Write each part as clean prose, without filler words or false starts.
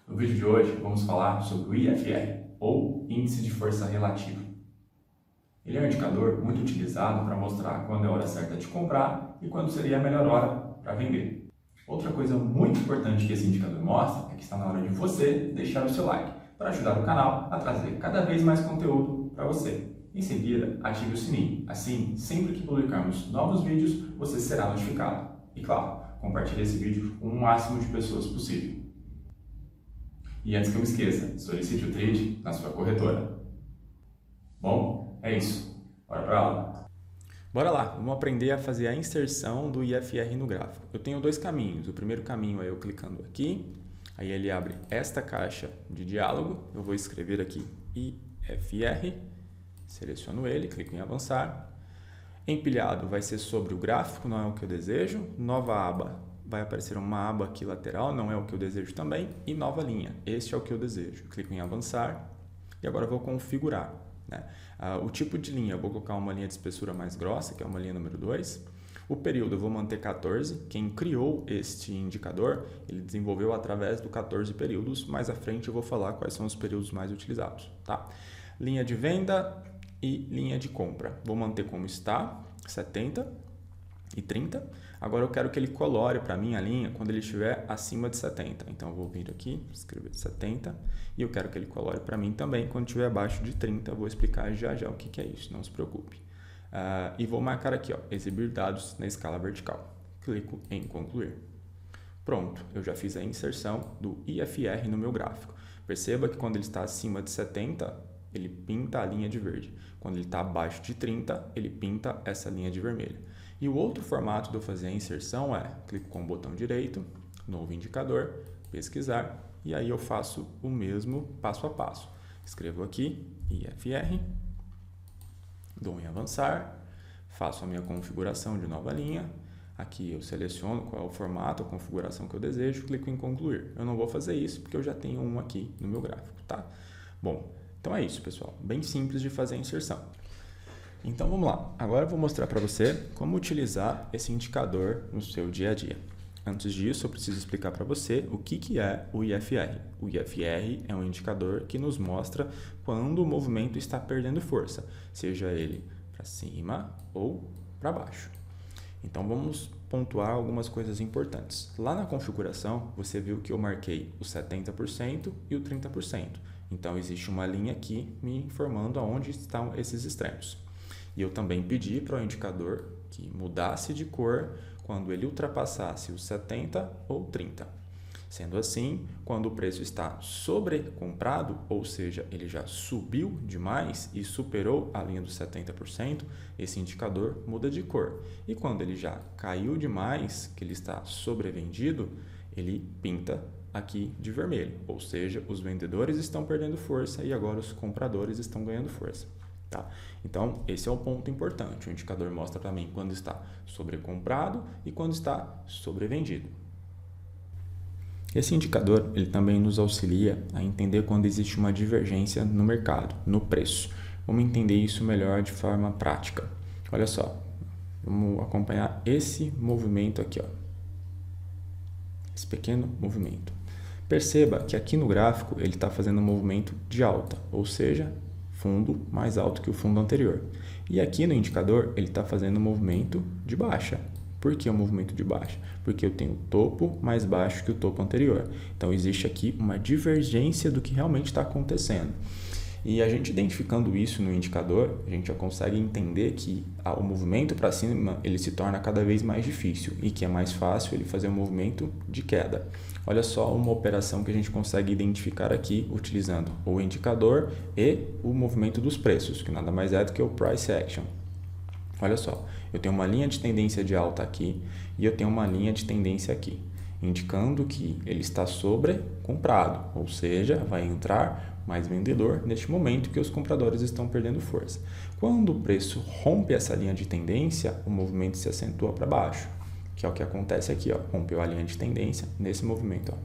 No vídeo de hoje vamos falar sobre o IFR, ou Índice de Força Relativa. Ele é um indicador muito utilizado para mostrar quando é a hora certa de comprar e quando seria a melhor hora para vender. Outra coisa muito importante que esse indicador mostra é que está na hora de você deixar o seu like para ajudar o canal a trazer cada vez mais conteúdo para você. Em seguida, ative o sininho. Assim, sempre que publicarmos novos vídeos, você será notificado. E claro, compartilhe esse vídeo com o máximo de pessoas possível. E antes que eu me esqueça, solicite o trade na sua corretora. Bom, é isso. Bora para aula. Bora lá, vamos aprender a fazer a inserção do IFR no gráfico. Eu tenho dois caminhos. O primeiro caminho é eu clicando aqui, aí ele abre esta caixa de diálogo. Eu vou escrever aqui IFR, seleciono ele, clico em avançar. Empilhado vai ser sobre o gráfico, não é o que eu desejo. Nova aba, vai aparecer uma aba aqui lateral, não é o que eu desejo também. E nova linha, este é o que eu desejo. Clico em avançar e agora eu vou configurar. O tipo de linha, eu vou colocar uma linha de espessura mais grossa, que é uma linha número 2. O período eu vou manter 14. Quem criou este indicador, ele desenvolveu através do 14 períodos. Mais à frente eu vou falar quais são os períodos mais utilizados. Tá? Linha de venda e linha de compra. Vou manter como está, 70 e 30. Agora eu quero que ele colore para mim a linha quando ele estiver acima de 70. Então eu vou vir aqui, escrever 70 e eu quero que ele colore para mim também quando estiver abaixo de 30. Eu vou explicar já o que é isso, não se preocupe. E vou marcar aqui, ó, exibir dados na escala vertical. Clico em concluir. Pronto, eu já fiz a inserção do IFR no meu gráfico. Perceba que quando ele está acima de 70, ele pinta a linha de verde. Quando ele está abaixo de 30, ele pinta essa linha de vermelho. E o outro formato de eu fazer a inserção é, clico com o botão direito, novo indicador, pesquisar, e aí eu faço o mesmo passo a passo. Escrevo aqui, IFR, dou em avançar, faço a minha configuração de nova linha, aqui eu seleciono qual é o formato, a configuração que eu desejo, clico em concluir. Eu não vou fazer isso porque eu já tenho um aqui no meu gráfico, tá? Bom, então é isso, pessoal. Bem simples de fazer a inserção. Então vamos lá, agora eu vou mostrar para você como utilizar esse indicador no seu dia a dia. Antes disso, eu preciso explicar para você o que é o IFR. O IFR é um indicador que nos mostra quando o movimento está perdendo força, seja ele para cima ou para baixo. Então vamos pontuar algumas coisas importantes. Lá na configuração, você viu que eu marquei o 70% e o 30%. Então existe uma linha aqui me informando aonde estão esses extremos. E eu também pedi para o indicador que mudasse de cor quando ele ultrapassasse os 70 ou 30. Sendo assim, quando o preço está sobrecomprado, ou seja, ele já subiu demais e superou a linha dos 70%, esse indicador muda de cor. E quando ele já caiu demais, que ele está sobrevendido, ele pinta aqui de vermelho, ou seja, os vendedores estão perdendo força e agora os compradores estão ganhando força. Tá? Então, esse é o ponto importante. O indicador mostra para mim quando está sobrecomprado e quando está sobrevendido. Esse indicador ele também nos auxilia a entender quando existe uma divergência no mercado, no preço. Vamos entender isso melhor de forma prática. Olha só, vamos acompanhar esse movimento aqui, ó. Esse pequeno movimento. Perceba que aqui no gráfico ele está fazendo um movimento de alta, ou seja, fundo mais alto que o fundo anterior. E aqui no indicador ele está fazendo um movimento de baixa. Por que o movimento de baixa? Porque eu tenho o topo mais baixo que o topo anterior. Então existe aqui uma divergência do que realmente está acontecendo. E a gente identificando isso no indicador, a gente já consegue entender que o movimento para cima ele se torna cada vez mais difícil e que é mais fácil ele fazer um movimento de queda. Olha só uma operação que a gente consegue identificar aqui utilizando o indicador e o movimento dos preços, que nada mais é do que o Price Action. Olha só, eu tenho uma linha de tendência de alta aqui e eu tenho uma linha de tendência aqui, indicando que ele está sobrecomprado, ou seja, vai entrar mais vendedor neste momento que os compradores estão perdendo força. Quando o preço rompe essa linha de tendência, o movimento se acentua para baixo, que é o que acontece aqui, ó. Rompeu a linha de tendência nesse movimento, ó.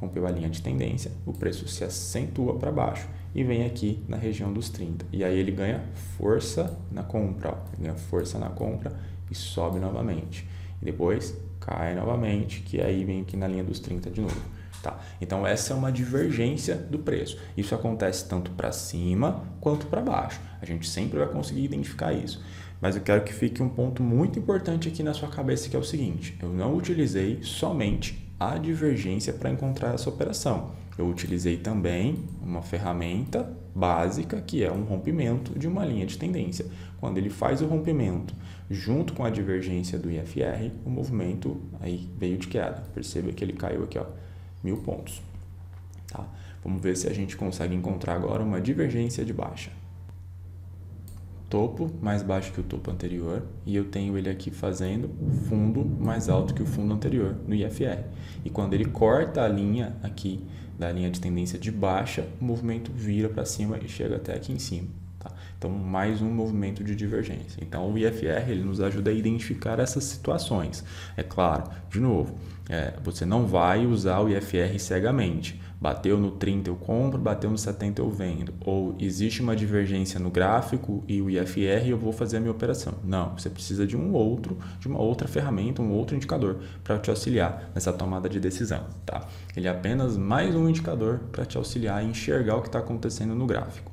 Rompeu a linha de tendência, o preço se acentua para baixo e vem aqui na região dos 30. E aí ele ganha força na compra, ó. Ele ganha força na compra e sobe novamente. E depois cai novamente, que aí vem aqui na linha dos 30 de novo. Tá? Então essa é uma divergência do preço. Isso acontece tanto para cima quanto para baixo. A gente sempre vai conseguir identificar isso. Mas eu quero que fique um ponto muito importante aqui na sua cabeça, que é o seguinte: eu não utilizei somente a divergência para encontrar essa operação. Eu utilizei também uma ferramenta básica, que é um rompimento de uma linha de tendência. Quando ele faz o rompimento junto com a divergência do IFR, o movimento aí veio de queda. Perceba que ele caiu aqui, ó, 1.000 pontos. Tá? Vamos ver se a gente consegue encontrar agora uma divergência de baixa. Topo mais baixo que o topo anterior, e eu tenho ele aqui fazendo fundo mais alto que o fundo anterior no IFR. E quando ele corta a linha aqui da linha de tendência de baixa, o movimento vira para cima e chega até aqui em cima. Tá? Então, mais um movimento de divergência. Então, o IFR ele nos ajuda a identificar essas situações. É claro, de novo, você não vai usar o IFR cegamente. Bateu no 30 eu compro, bateu no 70 eu vendo. Ou existe uma divergência no gráfico e o IFR eu vou fazer a minha operação. Não, você precisa de uma outra ferramenta, um outro indicador para te auxiliar nessa tomada de decisão. Tá? Ele é apenas mais um indicador para te auxiliar a enxergar o que está acontecendo no gráfico.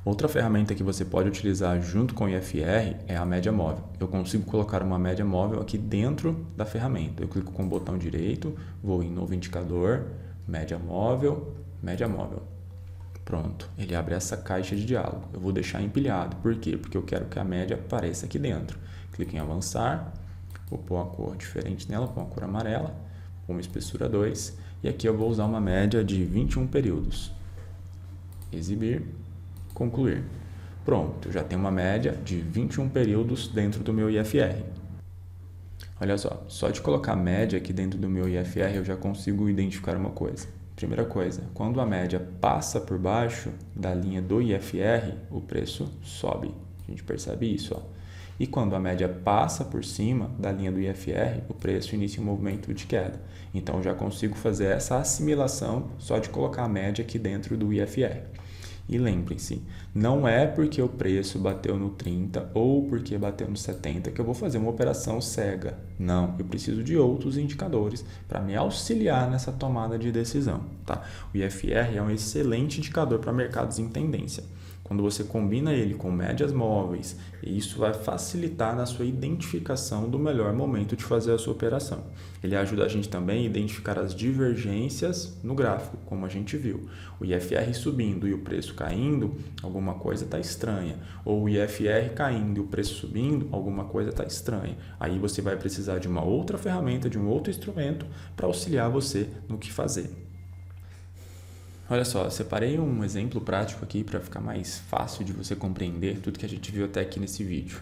Outra ferramenta que você pode utilizar junto com o IFR é a média móvel. Eu consigo colocar uma média móvel aqui dentro da ferramenta. Eu clico com o botão direito, vou em novo indicador, média móvel. Pronto, ele abre essa caixa de diálogo. Eu vou deixar empilhado. Por quê? Porque eu quero que a média apareça aqui dentro. Clico em avançar, vou pôr uma cor diferente nela, vou pôr uma cor amarela, vou pôr uma espessura 2 e aqui eu vou usar uma média de 21 períodos. Exibir. Concluir. Pronto, eu já tenho uma média de 21 períodos dentro do meu IFR. Olha só de colocar média aqui dentro do meu IFR eu já consigo identificar uma coisa. Primeira coisa, quando a média passa por baixo da linha do IFR, o preço sobe. A gente percebe isso, ó. E quando a média passa por cima da linha do IFR, o preço inicia um movimento de queda. Então eu já consigo fazer essa assimilação só de colocar a média aqui dentro do IFR. E lembrem-se, não é porque o preço bateu no 30 ou porque bateu no 70 que eu vou fazer uma operação cega. Não, eu preciso de outros indicadores para me auxiliar nessa tomada de decisão. Tá? O IFR é um excelente indicador para mercados em tendência. Quando você combina ele com médias móveis, isso vai facilitar na sua identificação do melhor momento de fazer a sua operação. Ele ajuda a gente também a identificar as divergências no gráfico, como a gente viu. O IFR subindo e o preço caindo, alguma coisa está estranha. Ou o IFR caindo e o preço subindo, alguma coisa está estranha. Aí você vai precisar de uma outra ferramenta, de um outro instrumento para auxiliar você no que fazer. Olha só, separei um exemplo prático aqui para ficar mais fácil de você compreender tudo que a gente viu até aqui nesse vídeo.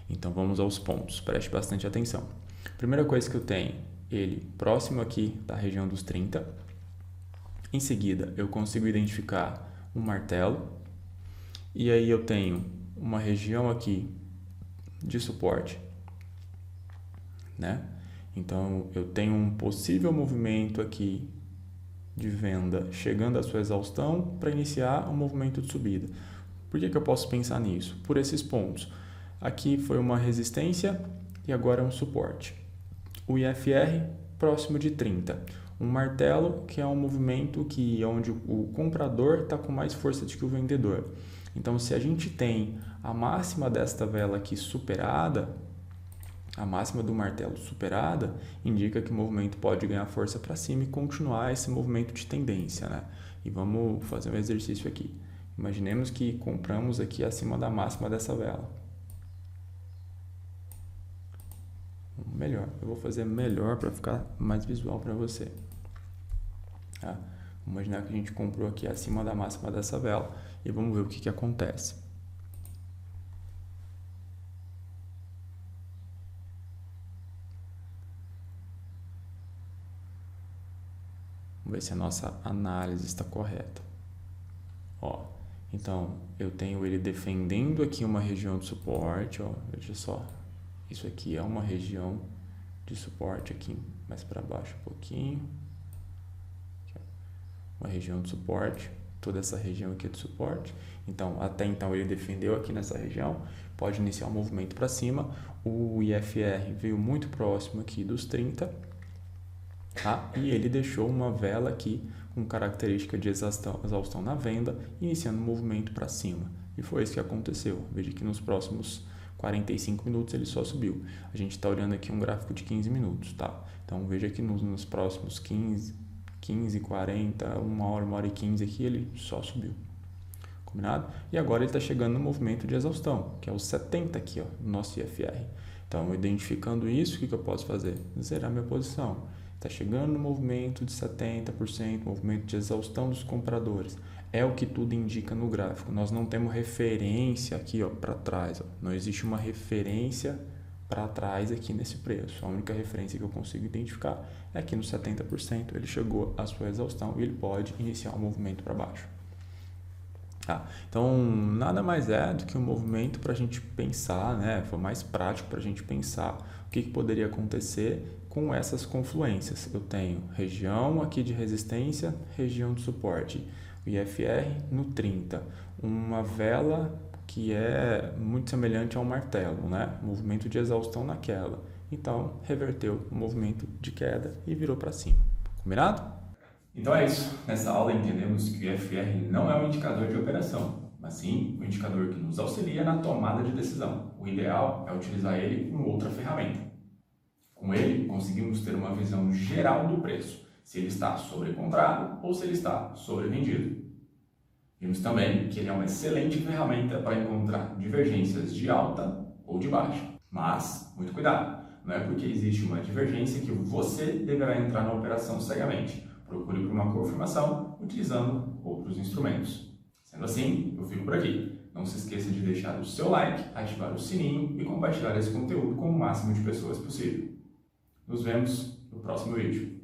Então vamos aos pontos, preste bastante atenção. Primeira coisa que eu tenho, ele próximo aqui da região dos 30. Em seguida, eu consigo identificar um martelo. E aí eu tenho uma região aqui de suporte, né? Então eu tenho um possível movimento aqui de venda chegando à sua exaustão para iniciar um movimento de subida. Por que eu posso pensar nisso? Por esses pontos. Aqui foi uma resistência e agora é um suporte. O IFR próximo de 30. Um martelo que é um movimento onde o comprador está com mais força do que o vendedor. Então, se a gente tem a máxima desta vela aqui superada, a máxima do martelo superada, indica que o movimento pode ganhar força para cima e continuar esse movimento de tendência, né? E vamos fazer um exercício aqui. Imaginemos que compramos aqui acima da máxima dessa vela. Melhor, eu vou fazer melhor para ficar mais visual para você. Tá? Vamos imaginar que a gente comprou aqui acima da máxima dessa vela e vamos ver o que acontece. Vamos ver se a nossa análise está correta. Ó, então, eu tenho ele defendendo aqui uma região de suporte. Ó, veja só, isso aqui é uma região de suporte aqui, mais para baixo um pouquinho. Aqui, uma região de suporte. toda essa região aqui de suporte. Então, até então ele defendeu aqui nessa região, pode iniciar um movimento para cima. O IFR veio muito próximo aqui dos 30, tá? E ele deixou uma vela aqui com característica de exaustão na venda, iniciando um movimento para cima. E foi isso que aconteceu. Veja que nos próximos 45 minutos ele só subiu. A gente está olhando aqui um gráfico de 15 minutos, tá? Então veja que nos próximos 15, 40, 1 hora e 15 aqui ele só subiu. Combinado? E agora ele está chegando no movimento de exaustão, que é o 70 aqui, ó, no nosso IFR. Então, identificando isso, o que eu posso fazer? Zerar minha posição. Está chegando no movimento de 70%, movimento de exaustão dos compradores. É o que tudo indica no gráfico. Nós não temos referência aqui para trás. Ó. Não existe uma referência para trás aqui nesse preço. A única referência que eu consigo identificar é aqui no 70%. Ele chegou à sua exaustão e ele pode iniciar um movimento para baixo. Tá? Então, nada mais é do que um movimento para a gente pensar, né? Foi mais prático para a gente pensar o que poderia acontecer com essas confluências. Eu tenho região aqui de resistência, região de suporte, o IFR no 30, uma vela que é muito semelhante a um martelo, né? Movimento de exaustão naquela. Então, reverteu o movimento de queda e virou para cima. Combinado? Então é isso. Nessa aula entendemos que o IFR não é um indicador de operação, mas sim um indicador que nos auxilia na tomada de decisão. O ideal é utilizar ele com outra ferramenta. Com ele, conseguimos ter uma visão geral do preço, se ele está sobrecomprado ou se ele está sobrevendido. Vimos também que ele é uma excelente ferramenta para encontrar divergências de alta ou de baixa. Mas, muito cuidado, não é porque existe uma divergência que você deverá entrar na operação cegamente. Procure por uma confirmação utilizando outros instrumentos. Sendo assim, eu fico por aqui. Não se esqueça de deixar o seu like, ativar o sininho e compartilhar esse conteúdo com o máximo de pessoas possível. Nos vemos no próximo vídeo.